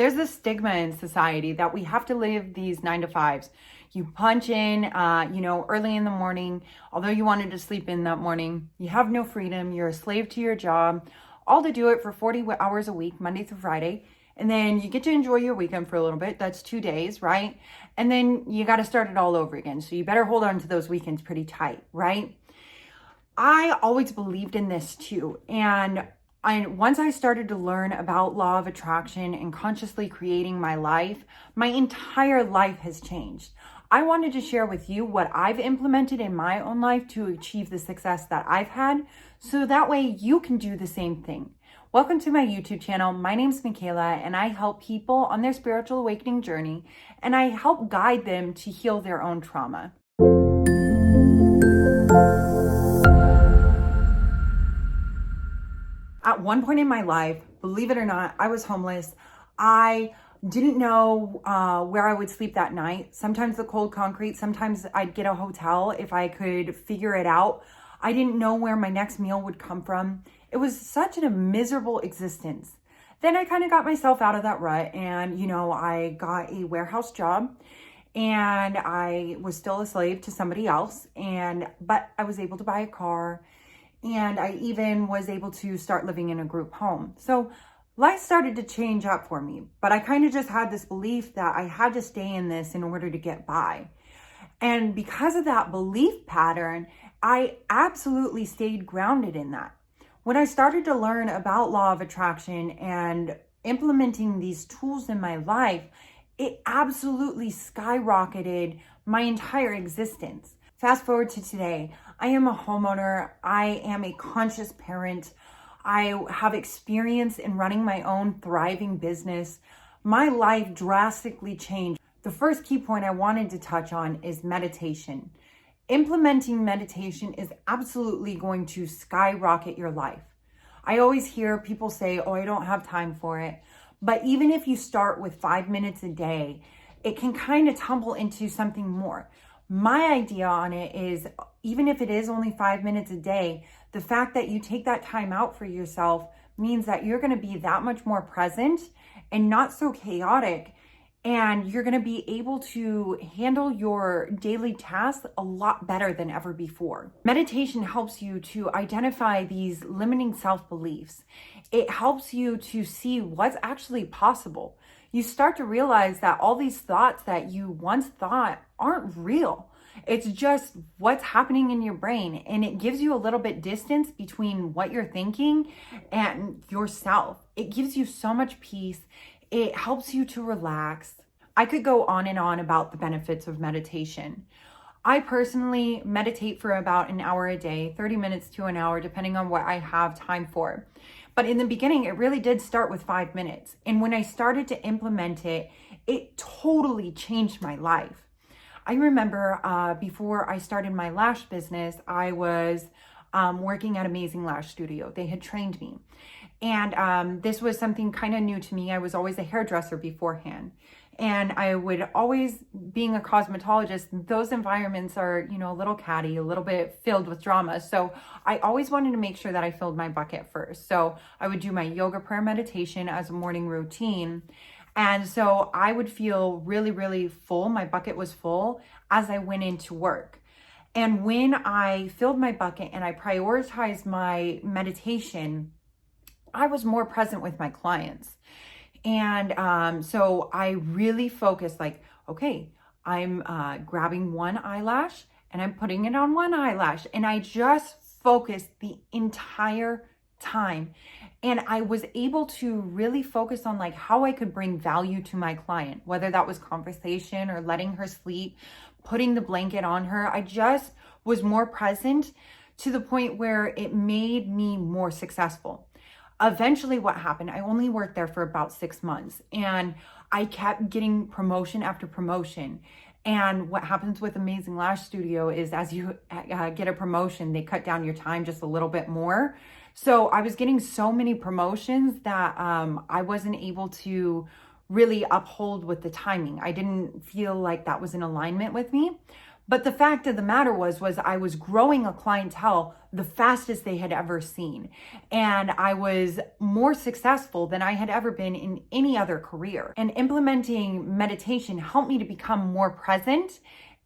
There's this stigma in society that we have to live these 9 to 5s. You punch in, early in the morning, although you wanted to sleep in that morning, you have no freedom. You're a slave to your job, all to do it for 40 hours a week, Monday through Friday. And then you get to enjoy your weekend for a little bit. That's 2 days, right? And then you got to start it all over again. So you better hold on to those weekends pretty tight, right? I always believed in this too. And once I started to learn about law of attraction and consciously creating my life, my entire life has changed. I wanted to share with you what I've implemented in my own life to achieve the success that I've had, so that way you can do the same thing. Welcome to my YouTube channel. My name's Michaela, and I help people on their spiritual awakening journey, and I help guide them to heal their own trauma. At one point in my life, believe it or not, I was homeless. I didn't know where I would sleep that night. Sometimes the cold concrete, sometimes I'd get a hotel if I could figure it out. I didn't know where my next meal would come from. It was such a miserable existence. Then I kind of got myself out of that rut, and I got a warehouse job, and I was still a slave to somebody else, but I was able to buy a car, and I even was able to start living in a group home. So life started to change up for me, but I kind of just had this belief that I had to stay in this in order to get by. And because of that belief pattern, I absolutely stayed grounded in that. When I started to learn about law of attraction and implementing these tools in my life, it absolutely skyrocketed my entire existence. Fast forward to today, I am a homeowner. I am a conscious parent. I have experience in running my own thriving business. My life drastically changed. The first key point I wanted to touch on is meditation. Implementing meditation is absolutely going to skyrocket your life. I always hear people say, I don't have time for it. But even if you start with 5 minutes a day, it can kind of tumble into something more. My idea on it is, even if it is only 5 minutes a day, the fact that you take that time out for yourself means that you're going to be that much more present and not so chaotic. And you're going to be able to handle your daily tasks a lot better than ever before. Meditation helps you to identify these limiting self-beliefs. It helps you to see what's actually possible. You start to realize that all these thoughts that you once thought aren't real. It's just what's happening in your brain, and it gives you a little bit distance between what you're thinking and yourself. It gives you so much peace. It helps you to relax. I could go on and on about the benefits of meditation. I personally meditate for about an hour a day, 30 minutes to an hour, depending on what I have time for. But in the beginning, it really did start with 5 minutes. And when I started to implement it, it totally changed my life. I remember before I started my lash business, I was working at Amazing Lash Studio. They had trained me. And this was something kind of new to me. I was always a hairdresser beforehand. And I would always, being a cosmetologist, those environments are, a little catty, a little bit filled with drama. So I always wanted to make sure that I filled my bucket first. So I would do my yoga prayer meditation as a morning routine. And so I would feel really, really full. My bucket was full as I went into work. And when I filled my bucket and I prioritized my meditation, I was more present with my clients. And so I really focused, okay, I'm grabbing one eyelash and I'm putting it on one eyelash. And I just focused the entire time. And I was able to really focus on how I could bring value to my client, whether that was conversation or letting her sleep, putting the blanket on her. I just was more present to the point where it made me more successful. Eventually what happened, I only worked there for about 6 months, and I kept getting promotion after promotion. And what happens with Amazing Lash Studio is as you get a promotion, they cut down your time just a little bit more. So I was getting so many promotions that I wasn't able to really uphold with the timing. I didn't feel like that was in alignment with me. But the fact of the matter was I was growing a clientele the fastest they had ever seen. And I was more successful than I had ever been in any other career. And implementing meditation helped me to become more present.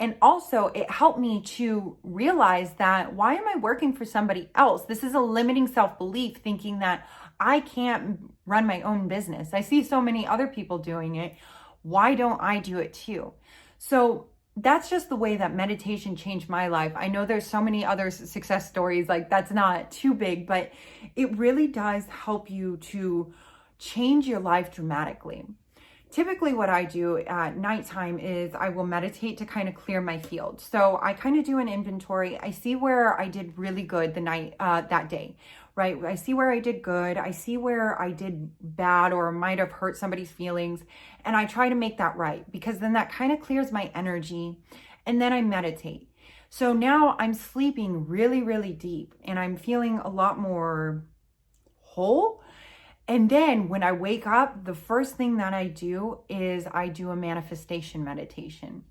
And also it helped me to realize that, why am I working for somebody else? This is a limiting self-belief, thinking that I can't run my own business. I see so many other people doing it. Why don't I do it too? So that's just the way that meditation changed my life. I know there's so many other success stories, like that's not too big, but it really does help you to change your life dramatically. Typically what I do at nighttime is I will meditate to kind of clear my field. So I kind of do an inventory. I see where I did really good the night that day, right? I see where I did good. I see where I did bad or might have hurt somebody's feelings. And I try to make that right, because then that kind of clears my energy. And then I meditate. So now I'm sleeping really, really deep and I'm feeling a lot more whole. And then when I wake up, the first thing that I do is I do a manifestation meditation.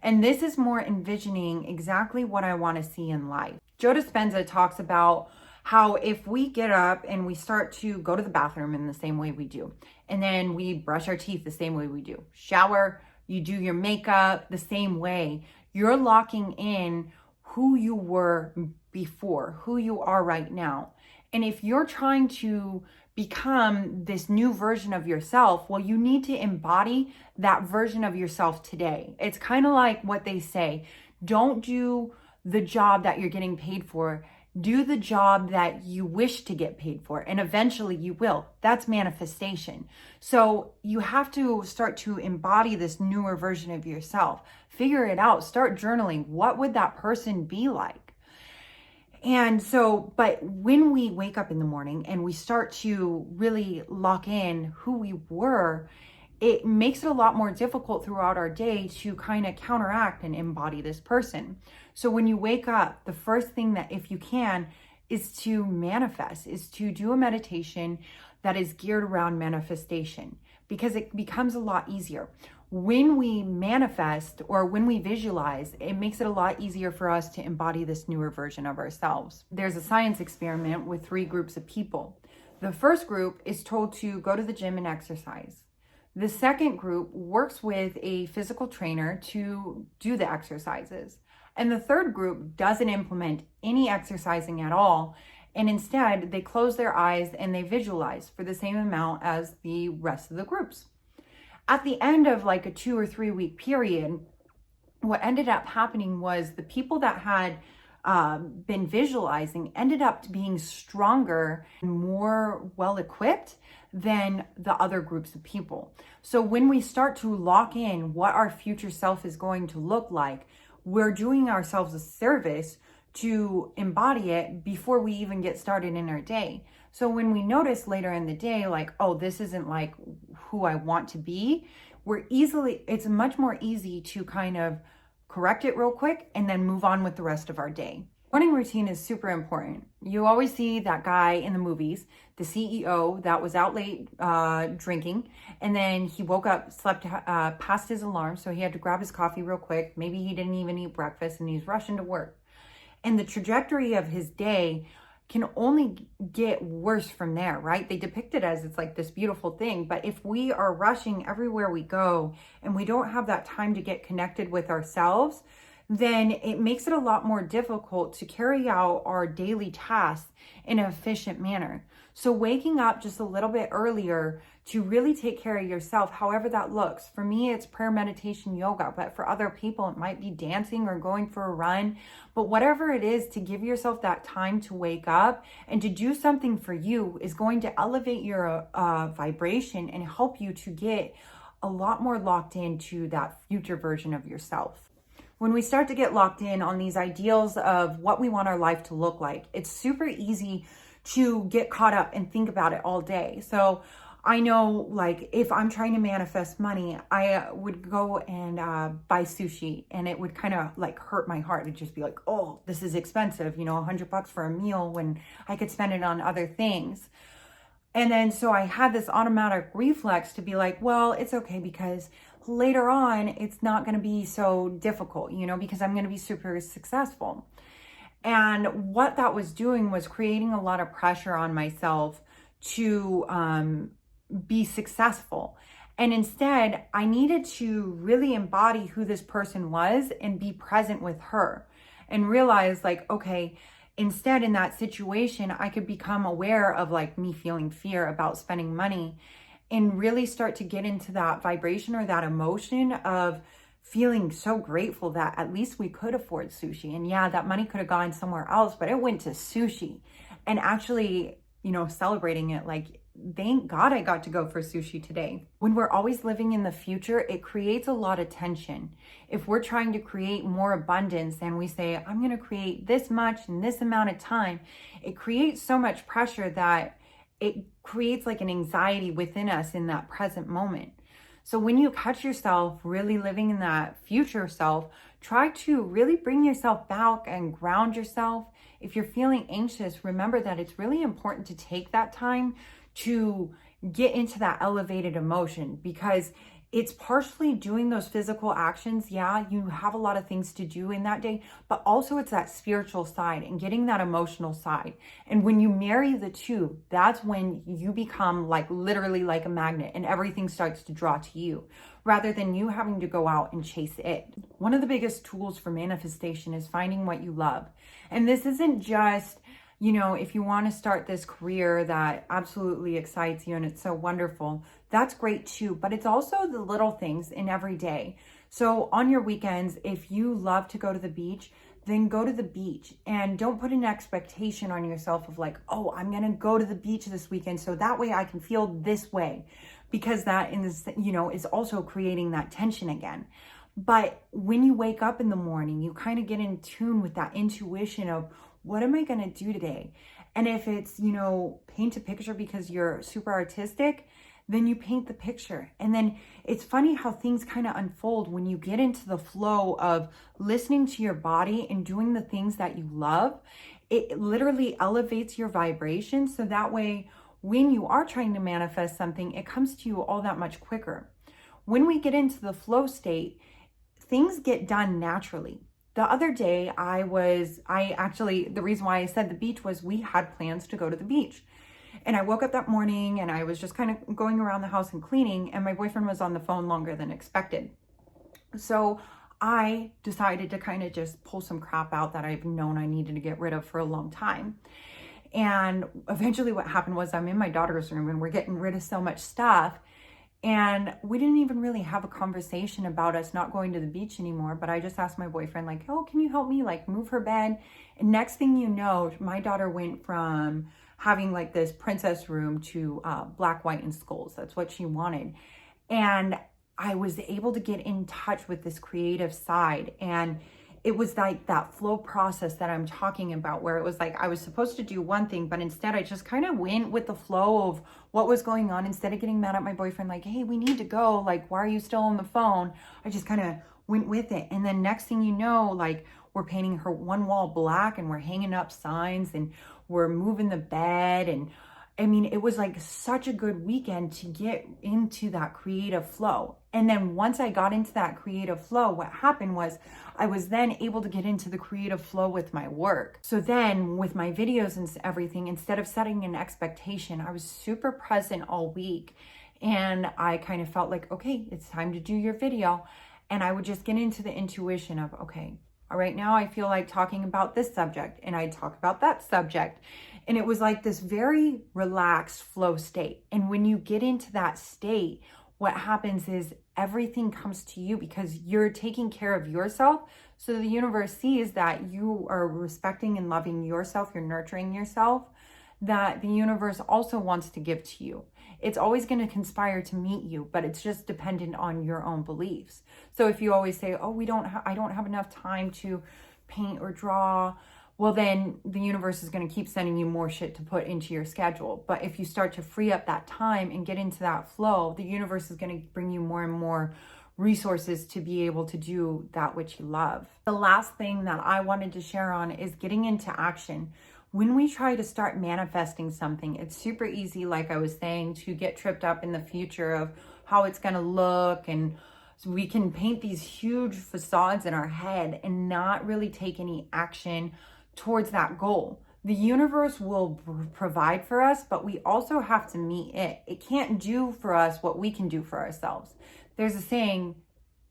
And this is more envisioning exactly what I want to see in life. Joe Dispenza talks about how if we get up and we start to go to the bathroom in the same way we do, and then we brush our teeth the same way we do, shower, you do your makeup the same way, you're locking in who you were before, who you are right now. And if you're trying to become this new version of yourself, well, you need to embody that version of yourself today. It's kind of like what they say, don't do the job that you're getting paid for. Do the job that you wish to get paid for, and eventually you will. That's manifestation. So you have to start to embody this newer version of yourself. Figure it out. Start journaling. What would that person be like? And so, but when we wake up in the morning and we start to really lock in who we were, it makes it a lot more difficult throughout our day to kind of counteract and embody this person. So when you wake up, the first thing that, if you can, is to manifest, is to do a meditation that is geared around manifestation, because it becomes a lot easier. When we manifest or when we visualize, it makes it a lot easier for us to embody this newer version of ourselves. There's a science experiment with 3 groups of people. The first group is told to go to the gym and exercise. The second group works with a physical trainer to do the exercises. And the third group doesn't implement any exercising at all. And instead, they close their eyes and they visualize for the same amount as the rest of the groups. At the end of like a 2 or 3 week period, what ended up happening was the people that had been visualizing ended up being stronger and more well equipped than the other groups of people. So when we start to lock in what our future self is going to look like, we're doing ourselves a service to embody it before we even get started in our day. So when we notice later in the day, like, oh, this isn't like who I want to be, it's much more easy to kind of correct it real quick and then move on with the rest of our day. Morning routine is super important. You always see that guy in the movies, the CEO that was out late drinking, and then he woke up, slept past his alarm, so he had to grab his coffee real quick. Maybe he didn't even eat breakfast and he's rushing to work. And the trajectory of his day can only get worse from there, right? They depict it as it's like this beautiful thing. But if we are rushing everywhere we go and we don't have that time to get connected with ourselves, then it makes it a lot more difficult to carry out our daily tasks in an efficient manner. So waking up just a little bit earlier to really take care of yourself, however that looks. For me, it's prayer, meditation, yoga, but for other people, it might be dancing or going for a run. But whatever it is, to give yourself that time to wake up and to do something for you is going to elevate your vibration and help you to get a lot more locked into that future version of yourself. When we start to get locked in on these ideals of what we want our life to look like, it's super easy to get caught up and think about it all day. So I know, like, if I'm trying to manifest money, I would go and buy sushi, and it would kind of like hurt my heart. It'd just be like, oh, this is expensive, $100 for a meal when I could spend it on other things. And then so I had this automatic reflex to be like, well, it's okay because later on it's not going to be so difficult, because I'm going to be super successful. And what that was doing was creating a lot of pressure on myself to be successful. And instead, I needed to really embody who this person was and be present with her and realize, like, okay, instead in that situation, I could become aware of like me feeling fear about spending money and really start to get into that vibration or that emotion of feeling so grateful that at least we could afford sushi. And yeah, that money could have gone somewhere else, but it went to sushi. And actually, celebrating it like, thank God I got to go for sushi today. When we're always living in the future, it creates a lot of tension. If we're trying to create more abundance and we say, I'm going to create this much in this amount of time, it creates so much pressure that it creates like an anxiety within us in that present moment. So when you catch yourself really living in that future self, try to really bring yourself back and ground yourself. If you're feeling anxious, remember that it's really important to take that time to get into that elevated emotion, because it's partially doing those physical actions. Yeah, you have a lot of things to do in that day, but also it's that spiritual side and getting that emotional side. And when you marry the two, that's when you become like literally like a magnet and everything starts to draw to you rather than you having to go out and chase it. One of the biggest tools for manifestation is finding what you love. And this isn't just, if you want to start this career that absolutely excites you and it's so wonderful, that's great too. But it's also the little things in every day. So on your weekends, if you love to go to the beach, then go to the beach and don't put an expectation on yourself of like, oh, I'm going to go to the beach this weekend so that way I can feel this way, because that is also creating that tension again. But when you wake up in the morning, you kind of get in tune with that intuition of, what am I going to do today? And if it's, paint a picture because you're super artistic, then you paint the picture. And then it's funny how things kind of unfold when you get into the flow of listening to your body and doing the things that you love. It literally elevates your vibration. So that way, when you are trying to manifest something, it comes to you all that much quicker. When we get into the flow state, things get done naturally. The other day the reason why I said the beach was we had plans to go to the beach. And I woke up that morning and I was just kind of going around the house and cleaning, and my boyfriend was on the phone longer than expected. So I decided to kind of just pull some crap out that I've known I needed to get rid of for a long time. And eventually what happened was I'm in my daughter's room and we're getting rid of so much stuff. And we didn't even really have a conversation about us not going to the beach anymore. But I just asked my boyfriend, like, oh, can you help me like move her bed? And next thing you know, my daughter went from having like this princess room to black, white, and skulls. That's what she wanted. And I was able to get in touch with this creative side. And it was like that flow process that I'm talking about, where it was like I was supposed to do one thing, but instead I just kind of went with the flow of what was going on. Instead of getting mad at my boyfriend, like, hey, we need to go. Like, why are you still on the phone? I just kind of went with it. And then next thing you know, like, we're painting her one wall black and we're hanging up signs and we're moving the bed. And I mean, it was like such a good weekend to get into that creative flow. And then once I got into that creative flow, what happened was I was then able to get into the creative flow with my work. So then with my videos and everything, instead of setting an expectation, I was super present all week. And I kind of felt like, okay, it's time to do your video. And I would just get into the intuition of, okay, right now I feel like talking about this subject, and I'd talk about that subject. And it was like this very relaxed flow state. And when you get into that state, what happens is everything comes to you because you're taking care of yourself. So the universe sees that you are respecting and loving yourself, you're nurturing yourself, that the universe also wants to give to you. It's always going to conspire to meet you, but it's just dependent on your own beliefs. So if you always say, oh, I don't have enough time to paint or draw, well, then the universe is going to keep sending you more shit to put into your schedule. But if you start to free up that time and get into that flow, the universe is going to bring you more and more resources to be able to do that which you love. The last thing that I wanted to share on is getting into action. when we try to start manifesting something, it's super easy, like I was saying, to get tripped up in the future of how it's going to look. And so we can paint these huge facades in our head and not really take any action towards that goal. The universe will provide for us, but we also have to meet it. It can't do for us what we can do for ourselves. There's a saying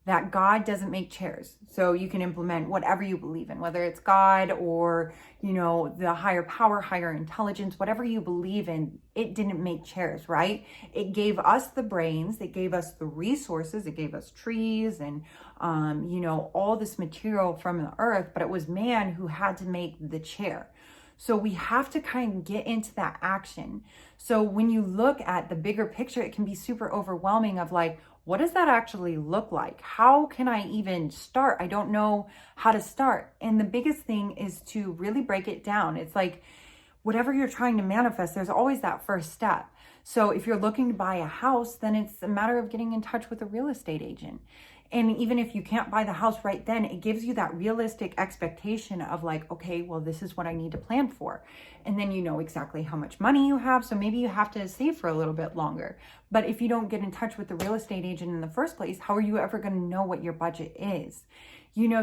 that God doesn't make chairs. So you can implement whatever you believe in, whether it's God or, the higher power, higher intelligence, whatever you believe in, it didn't make chairs, right? It gave us the brains, it gave us the resources, it gave us trees and, all this material from the earth, but it was man who had to make the chair. So we have to kind of get into that action. So when you look at the bigger picture, it can be super overwhelming of like, what does that actually look like? How can I even start? I don't know how to start. And the biggest thing is to really break it down. It's like whatever you're trying to manifest, there's always that first step. So if you're looking to buy a house, then it's a matter of getting in touch with a real estate agent. And even if you can't buy the house right then, it gives you that realistic expectation of like, okay, well, this is what I need to plan for. And then you know exactly how much money you have. So maybe you have to save for a little bit longer. But if you don't get in touch with the real estate agent in the first place, how are you ever going to know what your budget is?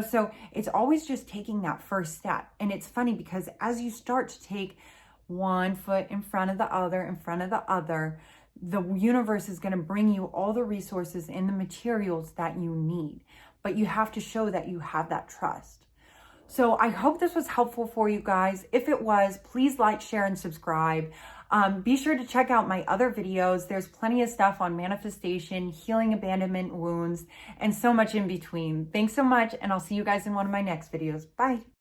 So it's always just taking that first step. And it's funny because as you start to take one foot in front of the other, the universe is going to bring you all the resources and the materials that you need. But you have to show that you have that trust. So I hope this was helpful for you guys. If it was, please like, share, and subscribe. Be sure to check out my other videos. There's plenty of stuff on manifestation, healing abandonment wounds, and so much in between. Thanks so much, and I'll see you guys in one of my next videos. Bye.